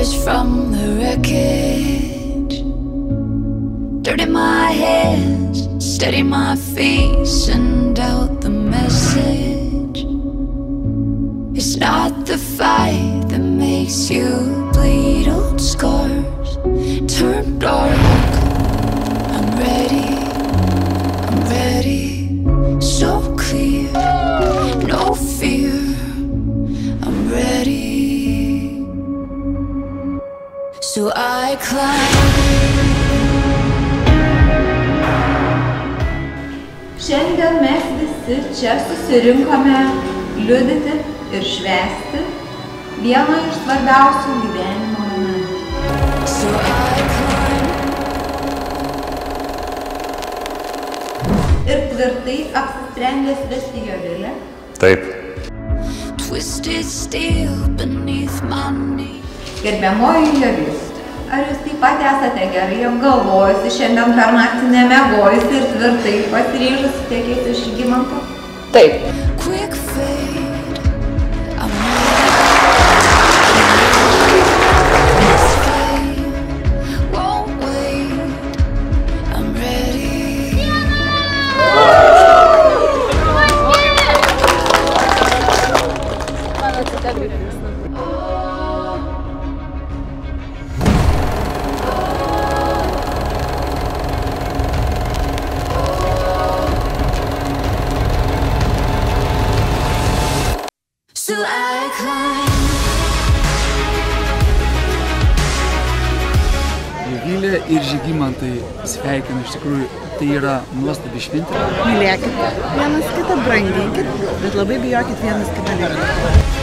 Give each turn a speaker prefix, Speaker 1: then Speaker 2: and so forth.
Speaker 1: scars from the wreckage. Dirt in my hands, steady my feet, send out the message. It's not the fight that makes you bleed. Old scars turn dark. I'm ready, so clear, no fear. I'm ready, so I climb.
Speaker 2: Šiandien mes visi čia susirinkome liudyti ir švęsti vieno iš svarbiausių gyvenimo momentų. Ir tvirtai apsisprendęs vesti Jovilę.
Speaker 3: Taip.
Speaker 2: Gerbiamoji Jovilė, ar jūs taip pat esate gerai apgalvojusi, šiandien per naktį nemiegojusi ir tvirtai pasiryžusi tekėti iš Žygimanto?
Speaker 3: Taip.
Speaker 4: Jovilė ir Žygimantai sveikina, iš tikrųjų tai yra nuostabi šventė.
Speaker 5: Mylėkit vienas kitą, branginkit, bet labai bijokit vienas kitą liūdėti.